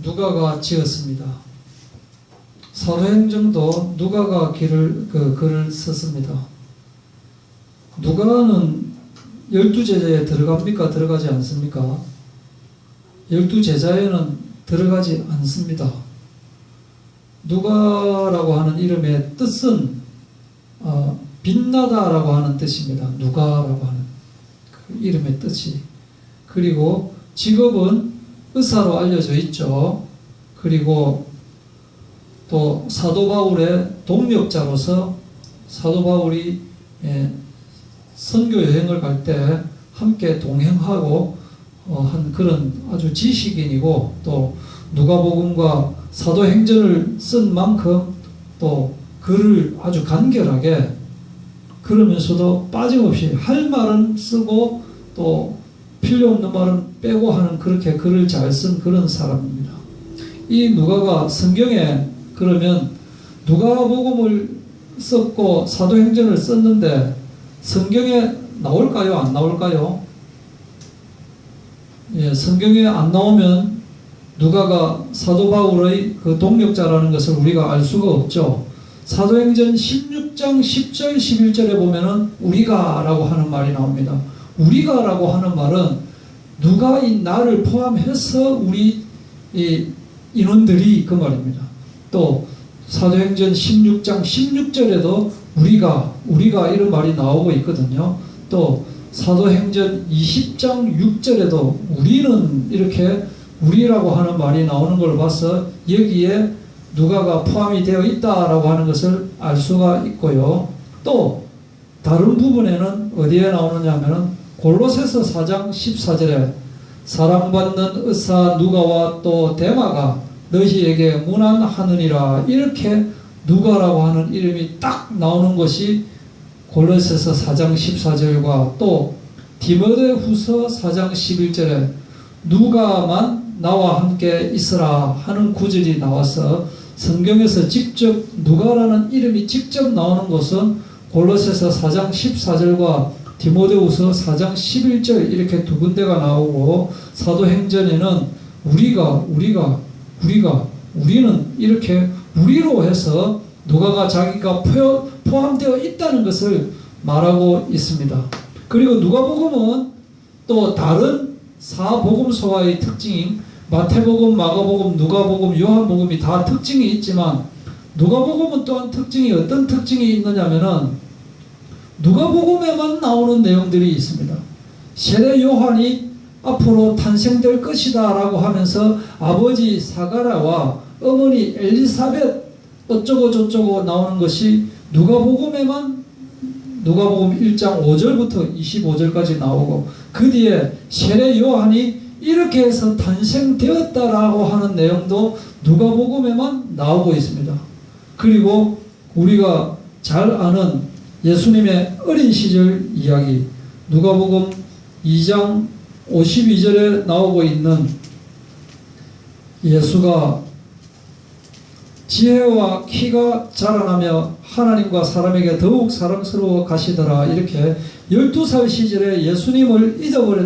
누가가 지었습니다. 사도행전도 누가가 글을 썼습니다. 누가는 12제자에 들어갑니까? 들어가지 않습니까? 12제자에는 들어가지 않습니다. 누가라고 하는 이름의 뜻은 빛나다라고 하는 뜻입니다. 누가라고 하는 그 이름의 뜻이. 그리고 직업은 의사로 알려져 있죠. 그리고 또 사도 바울의 동역자로서 사도 바울이 선교 여행을 갈 때 함께 동행하고 한 그런 아주 지식인이고, 또 누가복음과 사도행전을 쓴 만큼 또 글을 아주 간결하게, 그러면서도 빠짐없이 할 말은 쓰고 또 필요 없는 말은 빼고 하는, 그렇게 글을 잘 쓴 그런 사람입니다. 이 누가가 성경에, 그러면 누가복음을 썼고 사도행전을 썼는데 성경에 나올까요? 안 나올까요? 예, 성경에 안 나오면 누가가 사도 바울의 그 동역자라는 것을 우리가 알 수가 없죠. 사도행전 16장 10절 11절에 보면은 우리가 라고 하는 말이 나옵니다. 우리가 라고 하는 말은 누가인 나를 포함해서 우리 인원들이 그 말입니다. 또 사도행전 16장 16절에도 우리가 이런 말이 나오고 있거든요. 또 사도행전 20장 6절에도 우리는, 이렇게 우리라고 하는 말이 나오는 걸 봐서 여기에 누가가 포함이 되어 있다라고 하는 것을 알 수가 있고요. 또 다른 부분에는 어디에 나오느냐 하면은 골로새서 4장 14절에 사랑받는 의사 누가와 또 데마가 너희에게 문안하느니라, 이렇게 누가라고 하는 이름이 딱 나오는 것이 골로새서 4장 14절과 또 디모데후서 4장 11절에 누가만 나와 함께 있으라 하는 구절이 나와서, 성경에서 직접 누가라는 이름이 직접 나오는 것은 골로새서 4장 14절과 디모데후서 4장 11절, 이렇게 두 군데가 나오고, 사도행전에는 우리는 이렇게 우리로 해서 누가가 자기가 포함되어 있다는 것을 말하고 있습니다. 그리고 누가복음은 또 다른 사복음서와의 특징인 마태복음, 마가복음, 누가복음, 요한복음이 다 특징이 있지만, 누가복음은 또한 특징이, 어떤 특징이 있느냐면은 누가복음에만 나오는 내용들이 있습니다. 세례 요한이 앞으로 탄생될 것이다 라고 하면서 아버지 사가랴와 어머니 엘리사벳 어쩌고 저쩌고 나오는 것이 누가복음 1장 5절부터 25절까지 나오고, 그 뒤에 세례 요한이 이렇게 해서 탄생되었다라고 하는 내용도 누가복음에만 나오고 있습니다. 그리고 우리가 잘 아는 예수님의 어린 시절 이야기, 누가복음 2장 52절에 나오고 있는 예수가 지혜와 키가 자라나며 하나님과 사람에게 더욱 사랑스러워 가시더라, 이렇게 12살 시절에 예수님을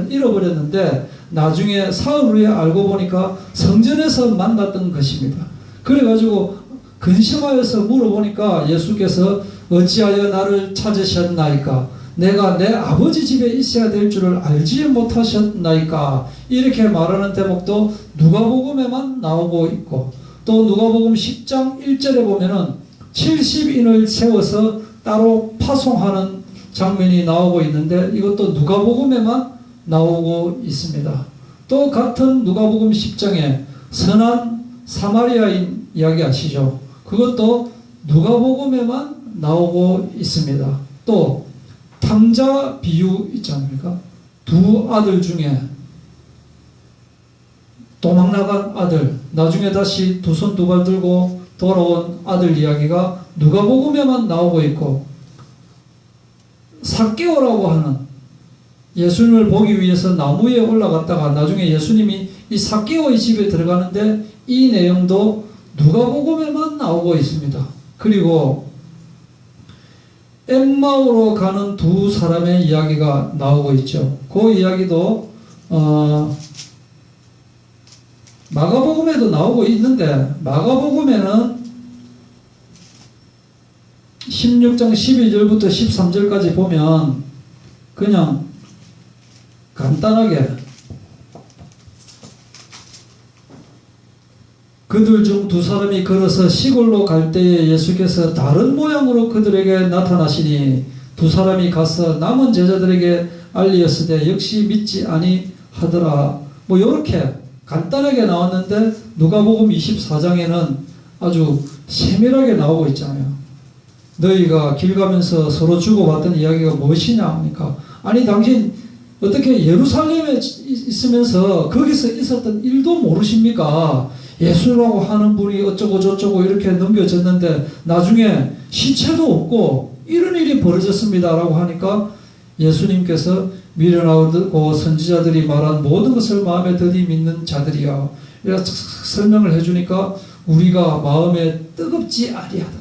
잃어버렸는데 나중에 사흘 후에 알고 보니까 성전에서 만났던 것입니다. 그래가지고 근심하여서 물어보니까 예수께서 어찌하여 나를 찾으셨나이까? 내가 내 아버지 집에 있어야 될 줄을 알지 못하셨나이까? 이렇게 말하는 대목도 누가복음에만 나오고 있고, 또 누가복음 10장 1절에 보면은 70인을 세워서 따로 파송하는 장면이 나오고 있는데, 이것도 누가복음에만 나오고 있습니다. 또 같은 누가복음 10장에 선한 사마리아인 이야기 아시죠? 그것도 누가복음에만 나오고 있습니다. 또 탕자 비유 있지 않습니까? 두 아들 중에 도망나간 아들, 나중에 다시 두 손 두 발 들고 돌아온 아들 이야기가 누가복음에만 나오고 있고, 삭개오라고 하는, 예수님을 보기 위해서 나무에 올라갔다가 나중에 예수님이 이 삭개오의 집에 들어가는데 이 내용도 누가복음에만 나오고 있습니다. 그리고 엠마오로 가는 두 사람의 이야기가 나오고 있죠. 그 이야기도 마가복음에도 나오고 있는데, 마가복음에는 16장 12절부터 13절까지 보면 그냥 간단하게 그들 중 두 사람이 걸어서 시골로 갈 때에 예수께서 다른 모양으로 그들에게 나타나시니 두 사람이 가서 남은 제자들에게 알리었으되 역시 믿지 아니하더라. 뭐 이렇게 간단하게 나왔는데 누가복음 24장에는 아주 세밀하게 나오고 있잖아요. 너희가 길 가면서 서로 주고받던 이야기가 무엇이냐 합니까? 아니 당신 어떻게 예루살렘에 있으면서 거기서 있었던 일도 모르십니까? 예수라고 하는 분이 어쩌고 저쩌고 이렇게 넘겨졌는데 나중에 시체도 없고 이런 일이 벌어졌습니다 라고 하니까 예수님께서 미련하고 선지자들이 말한 모든 것을 마음에 들이 믿는 자들이야, 이렇게 설명을 해주니까 우리가 마음에 뜨겁지 아니하더냐.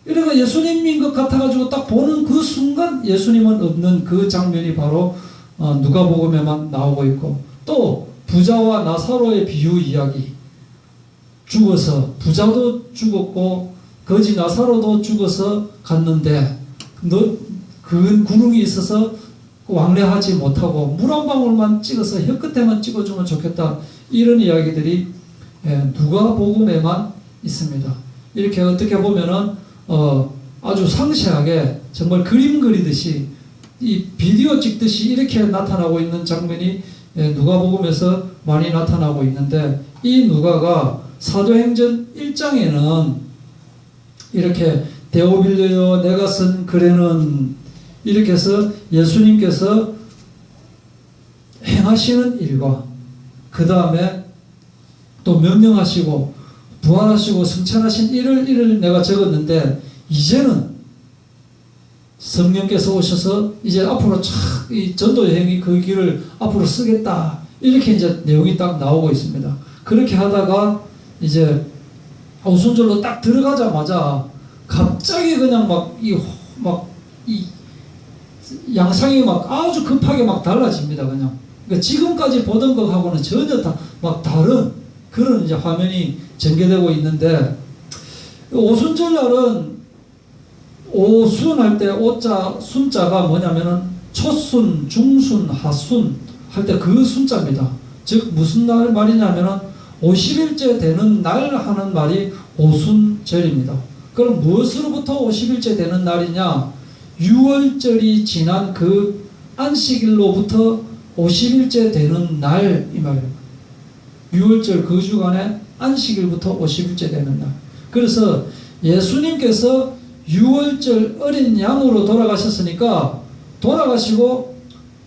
이래가 예수님인 것 같아가지고 딱 보는 그 순간 예수님은 없는 그 장면이 바로 누가복음에만 나오고 있고, 또 부자와 나사로의 비유 이야기, 죽어서 부자도 죽었고 거지 나사로도 죽어서 갔는데 그 구릉이 있어서 왕래하지 못하고 물 한 방울만 찍어서 혀끝에만 찍어주면 좋겠다, 이런 이야기들이 누가복음에만 있습니다. 이렇게 어떻게 보면은 아주 상세하게 정말 그림 그리듯이 이 비디오 찍듯이 이렇게 나타나고 있는 장면이 누가복음에서 많이 나타나고 있는데, 이 누가가 사도행전 1장에는 이렇게 데오빌려여 내가 쓴 글에는 이렇게 해서 예수님께서 행하시는 일과 그 다음에 또 명령하시고 부활하시고 승천하신 일을 내가 적었는데, 이제는 성령께서 오셔서 이제 앞으로 이 전도 여행이 그 길을 앞으로 쓰겠다, 이렇게 이제 내용이 딱 나오고 있습니다. 그렇게 하다가 이제 오순절로 딱 들어가자마자 갑자기 그냥 이 양상이 막 아주 급하게 막 달라집니다. 그냥 그러니까 지금까지 보던 것하고는 전혀 막 다른 그런 이제 화면이 전개되고 있는데, 오순절날은 오순할 때 오자 순자가 뭐냐면은 초순, 중순, 하순 할 때 그 순자입니다. 즉 무슨 날 말이냐면은 50일째 되는 날 하는 말이 오순절입니다. 그럼 무엇으로부터 50일째 되는 날이냐? 6월절이 지난 그 안식일로부터 50일째 되는 날, 이 말이에요. 6월절 그 주간에 안식일부터 50일째 되는 날. 그래서 예수님께서 6월절 어린 양으로 돌아가셨으니까 돌아가시고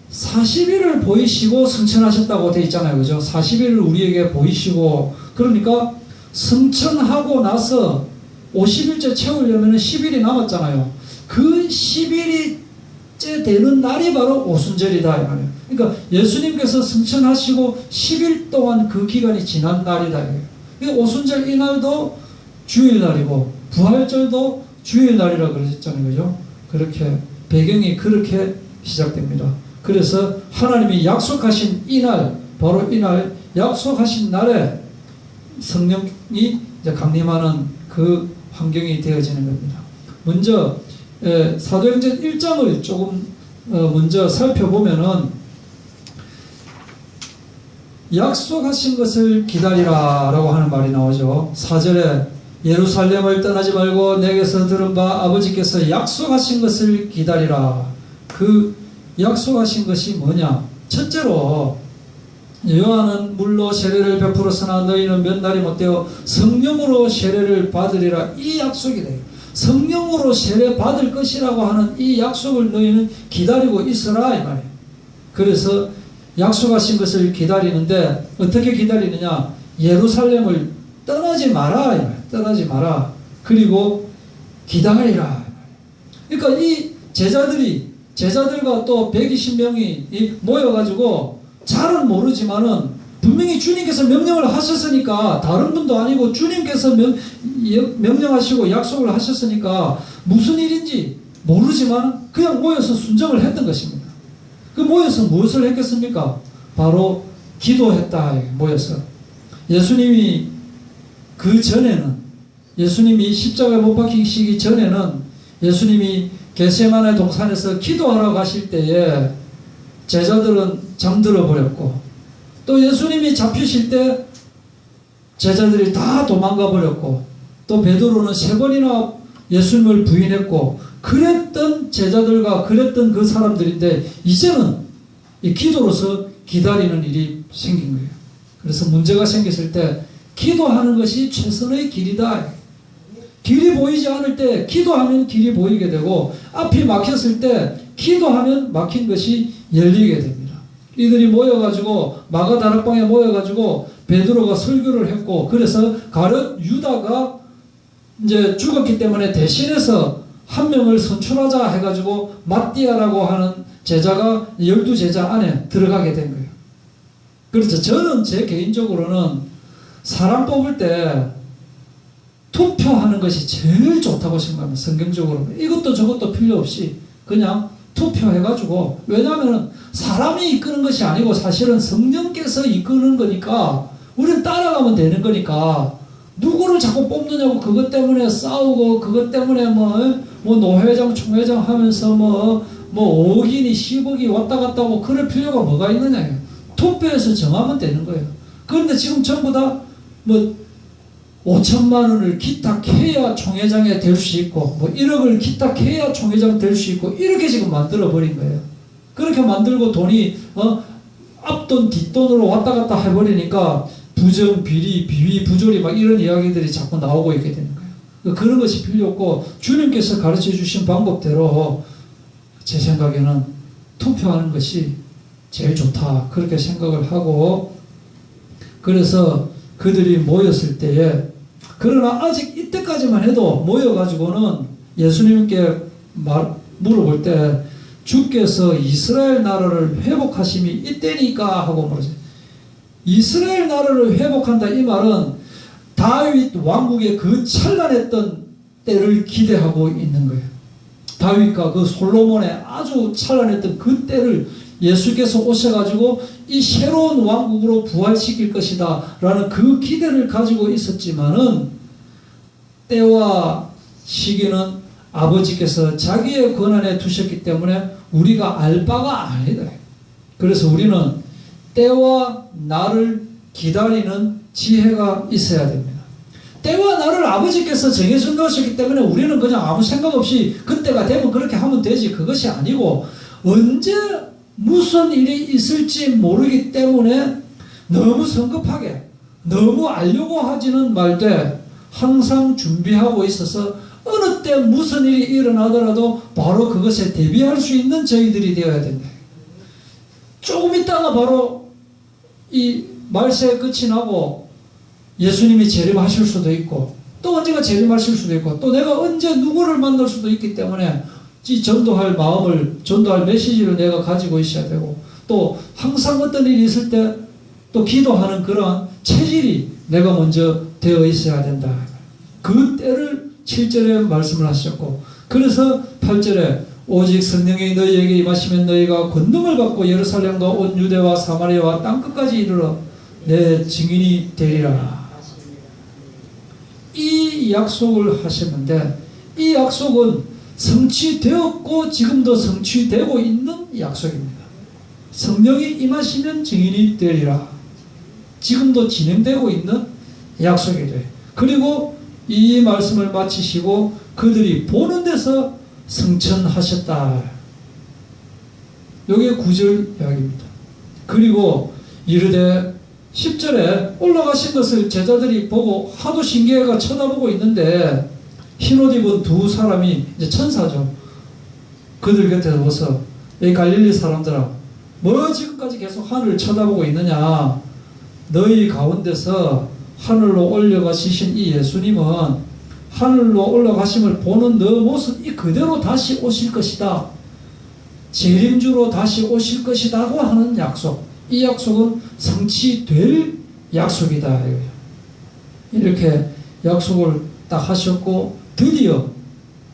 40일을 보이시고 승천하셨다고 되어 있잖아요. 그죠? 40일을 우리에게 보이시고, 그러니까 승천하고 나서 50일째 채우려면 10일이 남았잖아요. 그 10일째 되는 날이 바로 오순절이다, 이 말이에요. 그러니까 예수님께서 승천하시고 10일 동안 그 기간이 지난 날이다, 이거예요. 그러니까 오순절 이날도 주일날이고 부활절도 주일날이라고 그러셨잖아요. 그죠? 그렇게 배경이 그렇게 시작됩니다. 그래서 하나님이 약속하신 이날, 바로 이날 약속하신 날에 성령이 이제 강림하는 그 환경이 되어지는 겁니다. 먼저 사도행전 1장을 조금 먼저 살펴보면은, 약속하신 것을 기다리라 라고 하는 말이 나오죠. 4절에 예루살렘을 떠나지 말고 내게서 들은 바 아버지께서 약속하신 것을 기다리라. 그 약속하신 것이 뭐냐? 첫째로 요한은 물로 세례를 베풀었으나 너희는 몇 날이 못되어 성령으로 세례를 받으리라. 이 약속이 돼요. 성령으로 세례 받을 것이라고 하는 이 약속을 너희는 기다리고 있어라, 이 말이에요. 그래서 약속하신 것을 기다리는데 어떻게 기다리느냐? 예루살렘을 떠나지 마라, 이 말이에요. 떠나지 마라. 그리고 기다리라. 그러니까 이 제자들과 또 120명이 모여가지고 잘은 모르지만은 분명히 주님께서 명령을 하셨으니까, 다른 분도 아니고 주님께서 명령하시고 약속을 하셨으니까 무슨 일인지 모르지만 그냥 모여서 순종을 했던 것입니다. 그 모여서 무엇을 했겠습니까? 바로 기도했다. 모여서 예수님이 그 전에는, 예수님이 십자가에 못 박히시기 전에는 예수님이 겟세마네 동산에서 기도하러 가실 때에 제자들은 잠들어 버렸고, 또 예수님이 잡히실 때 제자들이 다 도망가 버렸고, 또 베드로는 3번이나 예수님을 부인했고, 그랬던 제자들과 그랬던 그 사람들인데 이제는 이 기도로서 기다리는 일이 생긴 거예요. 그래서 문제가 생겼을 때 기도하는 것이 최선의 길이다. 길이 보이지 않을 때 기도하면 길이 보이게 되고, 앞이 막혔을 때 기도하면 막힌 것이 열리게 됩니다. 이들이 모여가지고 마가다락방에 모여가지고 베드로가 설교를 했고, 그래서 가룟 유다가 이제 죽었기 때문에 대신해서 한 명을 선출하자 해가지고 마띠아라고 하는 제자가 12제자 안에 들어가게 된 거예요. 그렇죠. 저는 제 개인적으로는 사람 뽑을 때 투표하는 것이 제일 좋다고 생각합니다. 성경적으로. 이것도 저것도 필요 없이 그냥 투표해가지고, 왜냐하면 사람이 이끄는 것이 아니고 사실은 성령께서 이끄는 거니까 우리는 따라가면 되는 거니까, 누구를 자꾸 뽑느냐고 그것 때문에 싸우고, 그것 때문에 뭐 노회장 총회장 하면서 뭐 5억이니 10억이 왔다 갔다 하고 그럴 필요가 뭐가 있느냐. 투표해서 정하면 되는 거예요. 그런데 지금 전부 다 뭐 5천만 원을 기탁해야 총회장에 될 수 있고, 뭐 1억을 기탁해야 총회장 될 수 있고, 이렇게 지금 만들어 버린 거예요. 그렇게 만들고 돈이 앞돈 뒷돈으로 왔다 갔다 해버리니까 부정, 비리, 비위, 부조리 막 이런 이야기들이 자꾸 나오고 있게 되는 거예요. 그런 것이 필요 없고, 주님께서 가르쳐 주신 방법대로 제 생각에는 투표하는 것이 제일 좋다, 그렇게 생각을 하고, 그래서 그들이 모였을 때에, 그러나 아직 이때까지만 해도 모여가지고는 예수님께 물어볼 때 주께서 이스라엘 나라를 회복하심이 이때니까 하고 물으세요. 이스라엘 나라를 회복한다, 이 말은 다윗 왕국의 그 찬란했던 때를 기대하고 있는 거예요. 다윗과 그 솔로몬의 아주 찬란했던 그 때를 예수께서 오셔가지고 이 새로운 왕국으로 부활시킬 것이다 라는 그 기대를 가지고 있었지만은, 때와 시기는 아버지께서 자기의 권한에 두셨기 때문에 우리가 알 바가 아니다. 그래서 우리는 때와 날을 기다리는 지혜가 있어야 됩니다. 때와 날을 아버지께서 정해서 놓으셨기 때문에 우리는 그냥 아무 생각 없이 그때가 되면 그렇게 하면 되지, 그것이 아니고, 언제 무슨 일이 있을지 모르기 때문에 너무 성급하게, 너무 알려고 하지는 말되 항상 준비하고 있어서 어느 때 무슨 일이 일어나더라도 바로 그것에 대비할 수 있는 저희들이 되어야 된다. 조금 있다가 바로 이 말세의 끝이 나고 예수님이 재림하실 수도 있고, 또 언제가 재림하실 수도 있고, 또 내가 언제 누구를 만날 수도 있기 때문에 이 전도할 마음을, 전도할 메시지를 내가 가지고 있어야 되고, 또 항상 어떤 일이 있을 때 또 기도하는 그런 체질이 내가 먼저 되어 있어야 된다. 그 때를 7절에 말씀을 하셨고, 그래서 8절에 오직 성령이 너희에게 임하시면 너희가 권능을 받고 예루살렘과 온 유대와 사마리아와 땅끝까지 이르러 내 증인이 되리라. 이 약속을 하셨는데, 이 약속은 성취되었고 지금도 성취되고 있는 약속입니다. 성령이 임하시면 증인이 되리라. 지금도 진행되고 있는 약속이래요. 그리고 이 말씀을 마치시고 그들이 보는 데서 성천하셨다. 이게 9절 이야기입니다. 그리고 이르되 10절에 올라가신 것을 제자들이 보고 하도 신기해가 쳐다보고 있는데, 흰옷 입은 두 사람이 이제 천사죠. 그들 곁에 와서, 이 갈릴리 사람들아, 뭐 지금까지 계속 하늘을 쳐다보고 있느냐. 너희 가운데서 하늘로 올라가시신 이 예수님은 하늘로 올라가심을 보는 너 모습 이 그대로 다시 오실 것이다. 재림주로 다시 오실 것이라고 하는 약속. 이 약속은 성취될 약속이다. 이렇게 약속을 딱 하셨고, 드디어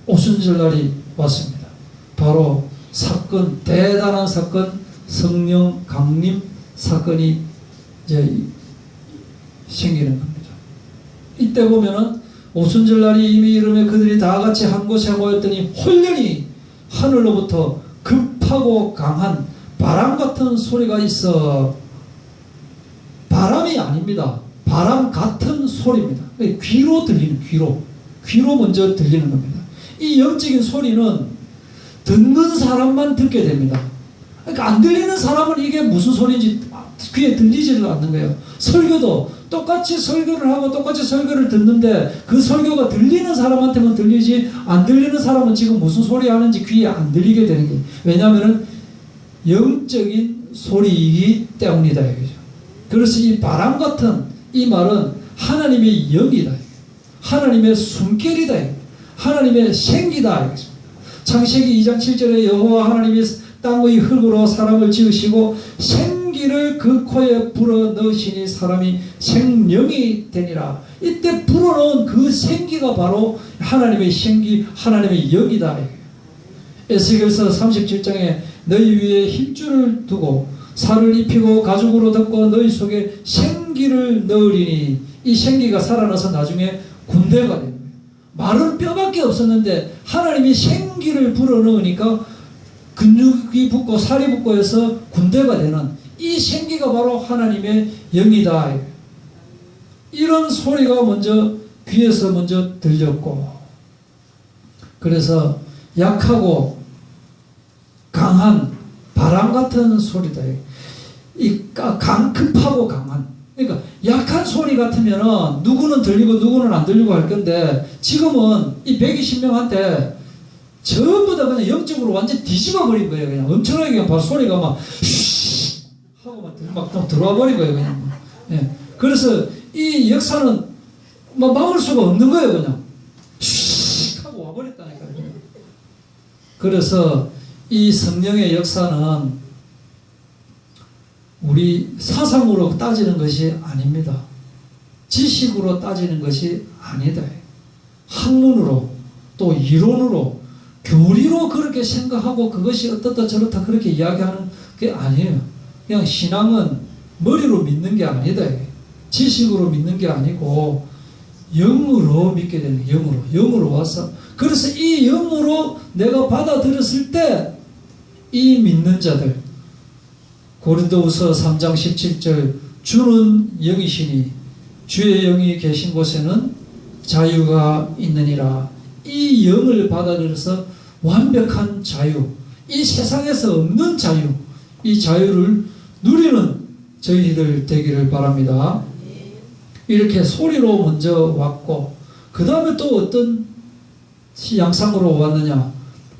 오순절날이 왔습니다. 바로 사건, 대단한 사건, 성령 강림 사건이 이제 생기는 겁니다. 이때 보면은 오순절날이 이미 이르며 그들이 다 같이 한 곳에 모였더니 홀련히 하늘로부터 급하고 강한 바람 같은 소리가 있어. 바람이 아닙니다. 바람 같은 소리입니다. 귀로 들리는, 귀로 먼저 들리는 겁니다. 이 영적인 소리는 듣는 사람만 듣게 됩니다. 그러니까 안 들리는 사람은 이게 무슨 소리인지 귀에 들리지를 않는 거예요. 설교도 똑같이 설교를 하고 똑같이 설교를 듣는데 그 설교가 들리는 사람한테만 들리지 안 들리는 사람은 지금 무슨 소리 하는지 귀에 안 들리게 되는 거예요. 왜냐하면 영적인 소리이기 때문이다. 그래서 이 바람 같은 이 말은 하나님의 영이다. 하나님의 숨결이다. 하나님의 생기다. 창세기 2장 7절에 여호와 하나님이 땅의 흙으로 사람을 지으시고 생기를 그 코에 불어넣으시니 사람이 생명이 되니라. 이때 불어넣은 그 생기가 바로 하나님의 생기, 하나님의 영이다. 에스겔서 37장에 너희 위에 힘줄을 두고 살을 입히고 가죽으로 덮고 너희 속에 생기를 넣으리니 이 생기가 살아나서 나중에 군대가 됩니다. 마른 뼈밖에 없었는데 하나님이 생기를 불어넣으니까 근육이 붙고 살이 붙고 해서 군대가 되는 이 생기가 바로 하나님의 영이다. 이런 소리가 먼저 귀에서 먼저 들렸고, 그래서 약하고 강한 바람 같은 소리다. 이 급하고 강한. 그러니까 약한 소리 같으면 누구는 들리고 누구는 안 들리고 할 건데 지금은 이 120명한테 전부 다 그냥 영적으로 완전 뒤집어 버린 거예요. 그냥 엄청나게 그냥 바로 소리가 막 하고 막 들어와 버린 거예요. 그냥. 예. 그래서 이 역사는 막 막을 수가 없는 거예요. 그냥 하고 와버렸다니까요. 그래서 이 성령의 역사는 우리 사상으로 따지는 것이 아닙니다. 지식으로 따지는 것이 아니다. 학문으로 또 이론으로 교리로 그렇게 생각하고 그것이 어떻다 저렇다 그렇게 이야기하는 게 아니에요. 그냥 신앙은 머리로 믿는 게 아니다. 지식으로 믿는 게 아니고 영으로 믿게 되는 거예요. 영으로 와서. 그래서 이 영으로 내가 받아들였을 때 이 믿는 자들, 고린도후서 3장 17절 주는 영이시니 주의 영이 계신 곳에는 자유가 있느니라. 이 영을 받아들여서 완벽한 자유, 이 세상에서 없는 자유, 이 자유를 누리는 저희들 되기를 바랍니다. 이렇게 소리로 먼저 왔고 그 다음에 또 어떤 양상으로 왔느냐,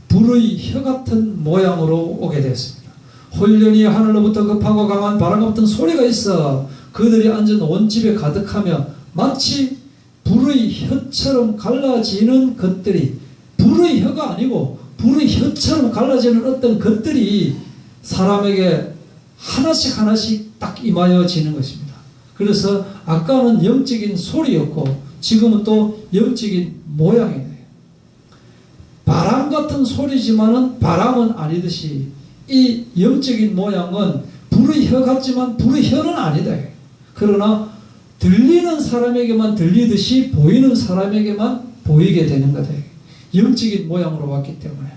불의 혀 같은 모양으로 오게 되었습니다. 홀련히 하늘로부터 급하고 강한 바람 같은 소리가 있어 그들이 앉은 온 집에 가득하며 마치 불의 혀처럼 갈라지는 것들이, 불의 혀가 아니고 불의 혀처럼 갈라지는 어떤 것들이 사람에게 하나씩 하나씩 딱 임하여지는 것입니다. 그래서 아까는 영적인 소리였고 지금은 또 영적인 모양이에요. 바람 같은 소리지만은 바람은 아니듯이 이 영적인 모양은 불의 혀 같지만 불의 혀는 아니다. 그러나 들리는 사람에게만 들리듯이 보이는 사람에게만 보이게 되는 거다. 영적인 모양으로 왔기 때문에.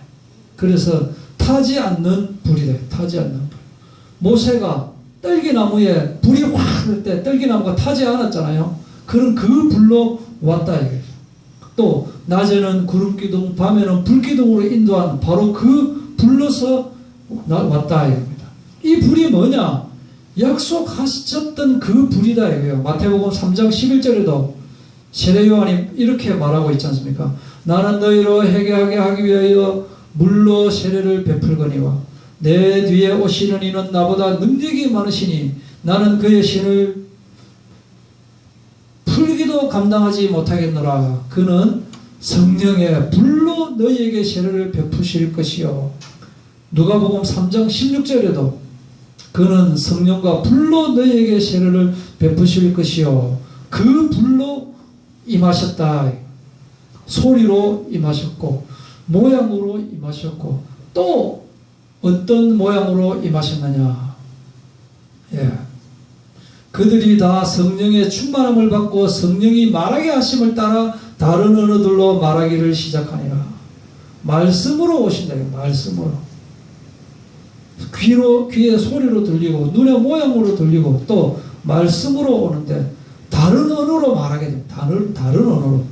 그래서 타지 않는 불이다. 타지 않는 불. 모세가 떨기나무에 불이 확 할 때 떨기나무가 타지 않았잖아요. 그런 그 불로 왔다. 또 낮에는 구름기둥, 밤에는 불기둥으로 인도한 바로 그 불로서 왔다. 이 불이 뭐냐? 약속하셨던 그 불이다. 이거예요. 마태복음 3장 11절에도 세례 요한이 이렇게 말하고 있지 않습니까? 나는 너희로 회개하게 하기 위하여 물로 세례를 베풀거니와 내 뒤에 오시는 이는 나보다 능력이 많으시니 나는 그의 신을 풀기도 감당하지 못하겠노라. 그는 성령의 불로 너희에게 세례를 베푸실 것이요. 누가복음 3장 16절에도 그는 성령과 불로 너희에게 세례를 베푸실 것이요. 그 불로 임하셨다. 소리로 임하셨고 모양으로 임하셨고 또 어떤 모양으로 임하셨느냐. 예. 그들이 다 성령의 충만함을 받고 성령이 말하게 하심을 따라 다른 언어들로 말하기를 시작하니라. 말씀으로 오신다. 말씀으로. 귀에 소리로 들리고 눈의 모양으로 들리고 또 말씀으로 오는데 다른 언어로 말하게 됩니다. 다른 언어로.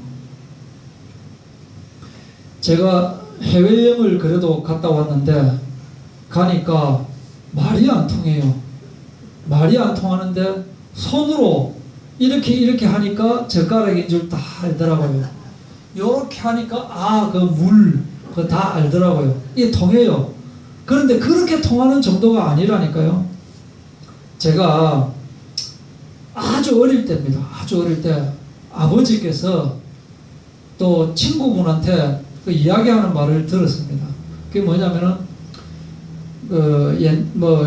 제가 해외여행을 그래도 갔다 왔는데 가니까 말이 안 통해요. 말이 안 통하는데 손으로 이렇게 하니까 젓가락인 줄 다 알더라고요. 이렇게 하니까 그거 다 알더라고요. 이게 통해요. 그런데 그렇게 통하는 정도가 아니라니까요. 제가 아주 어릴 때입니다. 아주 어릴 때 아버지께서 또 친구분한테 그 이야기하는 말을 들었습니다. 그게 뭐냐면은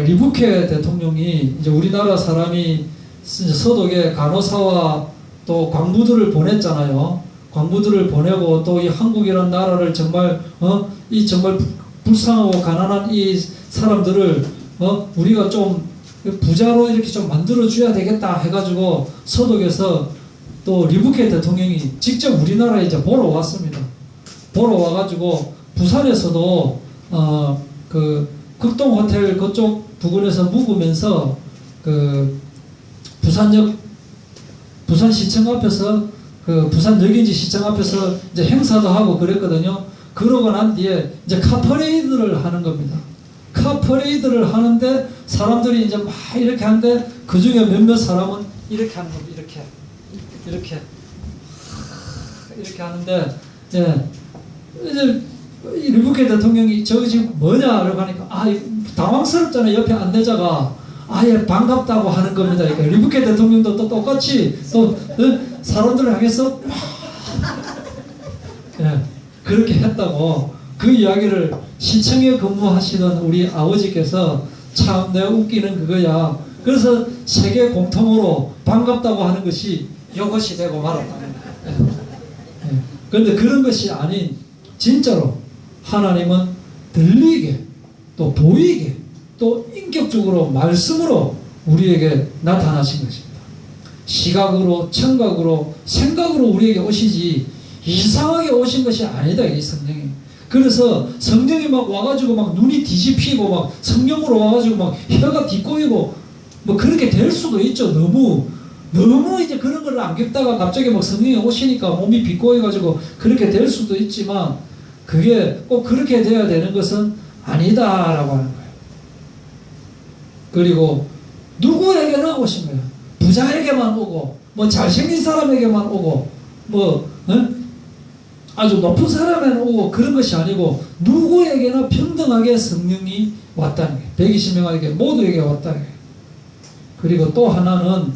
리부케 대통령이 이제 우리나라 사람이 서독에 간호사와 또 광부들을 보냈잖아요. 광부들을 보내고 또 이 한국이라는 나라를 정말 정말 불쌍하고 가난한 이 사람들을 우리가 좀 부자로 이렇게 좀 만들어줘야 되겠다 해가지고 서독에서 또 리부케 대통령이 직접 우리나라에 이제 보러 왔습니다. 보러 와가지고 부산에서도 그 극동 호텔 그쪽 부근에서 묵으면서 그 부산시청 앞에서 그 부산역인지 시청 앞에서 이제 행사도 하고 그랬거든요. 그러고 난 뒤에 이제 카퍼레이드를 하는 겁니다. 카퍼레이드를 하는데 사람들이 이제 막 이렇게 하는데 그 중에 몇몇 사람은 이렇게 하는 겁니다. 이렇게 하는데 이제 리부케 대통령이 저기 지금 뭐냐 이러고 하니까 당황스럽잖아요. 옆에 안내자가 반갑다고 하는 겁니다. 그러니까 리부케 대통령도 또 똑같이 또 사람들을 향해서 그렇게 했다고 그 이야기를 시청에 근무하시던 우리 아버지께서 참 내가 웃기는 그거야. 그래서 세계 공통으로 반갑다고 하는 것이 이것이 되고 말았다. 그런데 그런 것이 아닌 진짜로 하나님은 들리게 또 보이게 또 인격적으로 말씀으로 우리에게 나타나신 것입니다. 시각으로 청각으로 생각으로 우리에게 오시지 이상하게 오신 것이 아니다. 이 성령이. 그래서 성령이 막 와가지고 막 눈이 뒤집히고 막 성령으로 와가지고 막 혀가 뒤꼬이고 뭐 그렇게 될 수도 있죠. 너무 이제 그런 걸 안 겪다가 갑자기 막 성령이 오시니까 몸이 비꼬여가지고 그렇게 될 수도 있지만 그게 꼭 그렇게 돼야 되는 것은 아니다라고 하는 거예요. 그리고 누구에게는 오신 거예요. 부자에게만 오고 뭐 잘생긴 사람에게만 오고 뭐 아주 높은 사람에게는 오고 그런 것이 아니고 누구에게나 평등하게 성령이 왔다는 거예요. 120명에게 모두에게 왔다는 거예요. 그리고 또 하나는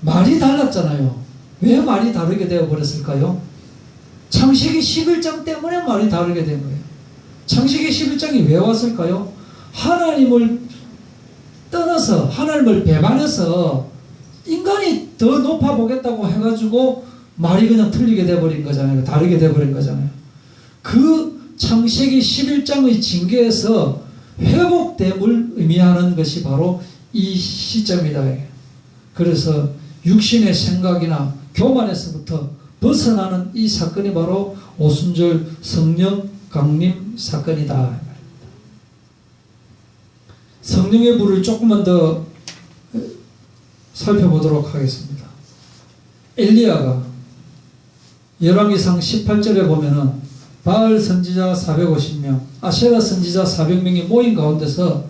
말이 달랐잖아요. 왜 말이 다르게 되어버렸을까요? 창세기 11장 때문에 말이 다르게 된 거예요. 창세기 11장이 왜 왔을까요? 하나님을 떠나서 하나님을 배반해서 인간이 더 높아 보겠다고 해가지고 말이 그냥 틀리게 돼버린 거잖아요. 다르게 돼버린 거잖아요. 그 창세기 11장의 징계에서 회복됨을 의미하는 것이 바로 이 시점이다. 그래서 육신의 생각이나 교만에서부터 벗어나는 이 사건이 바로 오순절 성령 강림 사건이다. 성령의 불을 조금만 더 살펴보도록 하겠습니다. 엘리야가 열왕기상 18절에 보면은 바알 선지자 450명, 아세라 선지자 400명이 모인 가운데서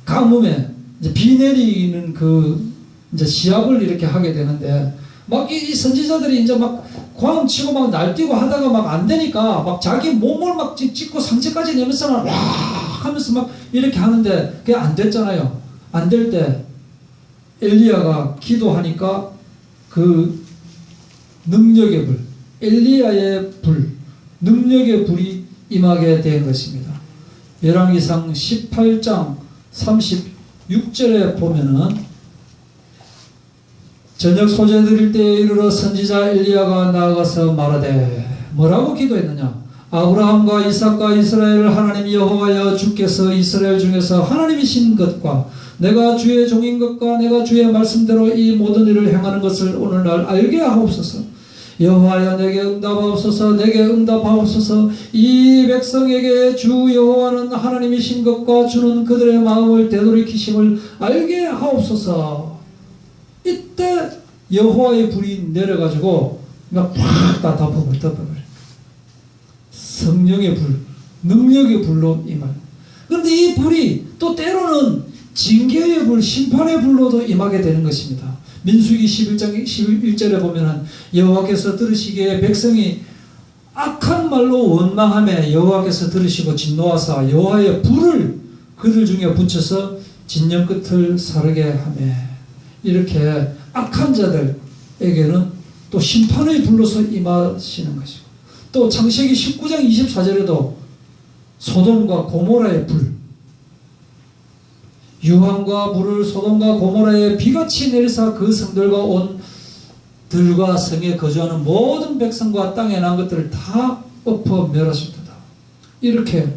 가뭄에 이제 비 내리는 그 이제 시합을 이렇게 하게 되는데 막 이 선지자들이 이제 막 광 치고 막 날뛰고 하다가 막 안 되니까 막 자기 몸을 막 찍고 상체까지 내면서 막 와 하면서 막 이렇게 하는데 그게 안 됐잖아요. 안 될 때 엘리야가 기도하니까 그 능력의 불, 엘리야의 불, 능력의 불이 임하게 된 것입니다. 열왕기상 18장 36절에 보면은 저녁 소재 드릴 때에 이르러 선지자 엘리야가 나아가서 말하되 뭐라고 기도했느냐? 아브라함과 이삭과 이스라엘 하나님 여호와여 주께서 이스라엘 중에서 하나님이신 것과 내가 주의 종인 것과 내가 주의 말씀대로 이 모든 일을 행하는 것을 오늘날 알게 하옵소서. 여호와여 내게 응답하옵소서. 내게 응답하옵소서. 이 백성에게 주 여호와는 하나님이신 것과 주는 그들의 마음을 되돌이키심을 알게 하옵소서. 이때 여호와의 불이 내려가지고 막 팍 다 덮어버려. 성령의 불, 능력의 불로 임할. 그런데 이 불이 또 때로는 징계의 불, 심판의 불로도 임하게 되는 것입니다. 민수기 11장 11절에 보면은 여호와께서 들으시기에 백성이 악한 말로 원망하며 여호와께서 들으시고 진노하사 여호와의 불을 그들 중에 붙여서 진영 끝을 사르게 하며, 이렇게 악한 자들에게는 또 심판의 불로서 임하시는 것이고, 또 창세기 19장 24절에도 소돔과 고모라의 불, 유황과 물을 소돔과 고모라에 비같이 내리사 그 성들과 온 들과 성에 거주하는 모든 백성과 땅에 난 것들을 다 엎어 멸하십니다. 이렇게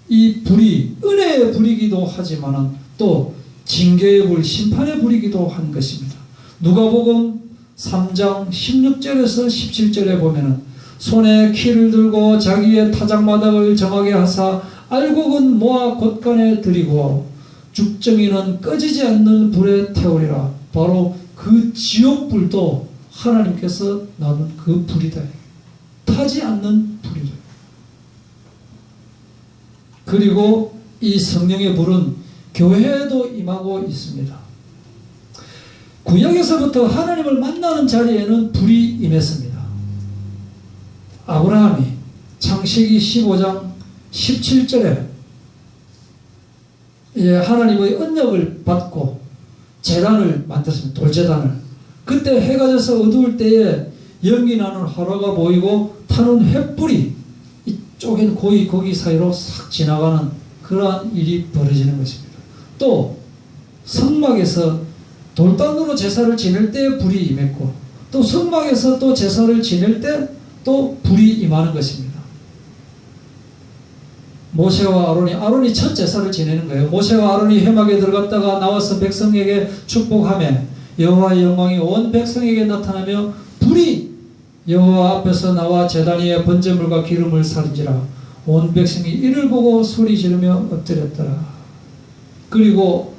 이 불이 은혜의 불이기도 하지만 또 징계의 불, 심판의 불이기도 한 것입니다. 누가복음 3장 16절에서 17절에 보면은 손에 키를 들고 자기의 타작마당을 정하게 하사 알곡은 모아 곳간에 들이고 죽정이는 꺼지지 않는 불에 태우리라. 바로 그 지옥불도 하나님께서 나눈 그 불이다. 타지 않는 불이다. 그리고 이 성령의 불은 교회에도 임하고 있습니다. 구약에서부터 하나님을 만나는 자리에는 불이 임했습니다. 아브라함이 창세기 15장 17절에 하나님의 언약을 받고 제단을 만들었습니다. 돌제단을. 그때 해가 져서 어두울 때에 연기 나는 화로가 보이고 타는 횃불이 이쪽엔 고기 사이로 싹 지나가는 그러한 일이 벌어지는 것입니다. 또 성막에서 돌단으로 제사를 지낼 때 불이 임했고, 또 성막에서 또 제사를 지낼 때 또 불이 임하는 것입니다. 모세와 아론이 첫 제사를 지내는 거예요. 모세와 아론이 회막에 들어갔다가 나와서 백성에게 축복하며 여호와의 영광이 온 백성에게 나타나며 불이 여호와 앞에서 나와 제단 위에 번제물과 기름을 사른지라. 온 백성이 이를 보고 소리 지르며 엎드렸더라. 그리고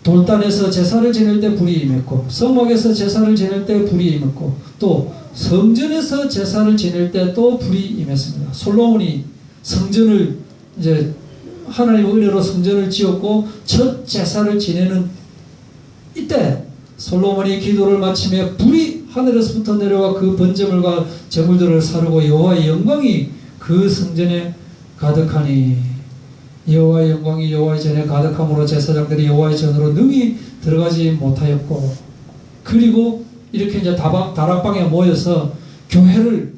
돌단에서 제사를 지낼 때 불이 임했고, 성막에서 제사를 지낼 때 불이 임했고, 또 성전에서 제사를 지낼 때 또 불이 임했습니다. 솔로몬이 성전을 이제 하나님의 은혜로 성전을 지었고 첫 제사를 지내는 이때 솔로몬이 기도를 마치며 불이 하늘에서부터 내려와 그 번제물과 제물들을 사르고 여호와의 영광이 그 성전에 가득하니, 여호와의 영광이 여호와의 전에 가득함으로 제사장들이 여호와의 전으로 능히 들어가지 못하였고, 그리고 이렇게 이제 다락방에 모여서 교회를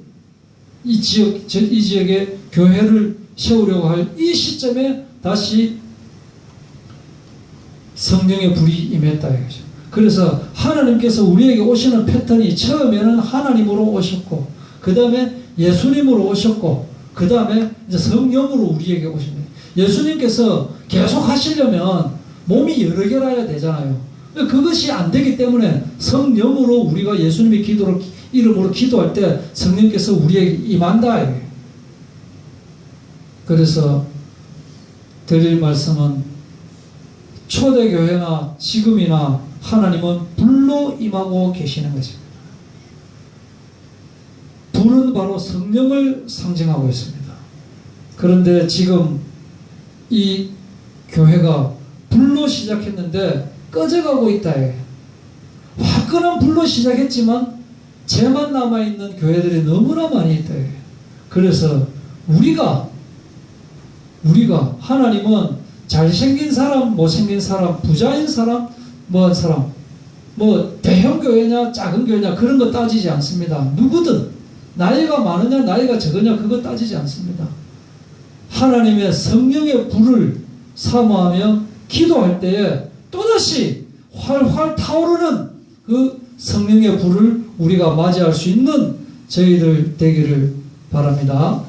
이 지역에 교회를 세우려고 할 이 시점에 다시 성령의 불이 임했다 이거죠. 그래서 하나님께서 우리에게 오시는 패턴이 처음에는 하나님으로 오셨고, 그 다음에 예수님으로 오셨고, 그 다음에 이제 성령으로 우리에게 오십니다. 예수님께서 계속 하시려면 몸이 여러 개라야 되잖아요. 그것이 안 되기 때문에 성령으로 우리가 예수님의 이름으로 기도할 때 성령께서 우리에게 임한다. 그래서 드릴 말씀은 초대교회나 지금이나 하나님은 불로 임하고 계시는 것입니다. 불은 바로 성령을 상징하고 있습니다. 그런데 지금 이 교회가 불로 시작했는데 꺼져가고 있다. 화끈한 불로 시작했지만 죄만 남아있는 교회들이 너무나 많이 있다. 그래서 우리가 하나님은 잘생긴 사람, 못생긴 사람, 부자인 사람, 뭐한 사람, 뭐 대형 교회냐 작은 교회냐 그런 거 따지지 않습니다. 누구든 나이가 많으냐 나이가 적으냐 그거 따지지 않습니다. 하나님의 성령의 불을 사모하며 기도할 때에 또다시 활활 타오르는 그 성령의 불을 우리가 맞이할 수 있는 저희들 되기를 바랍니다.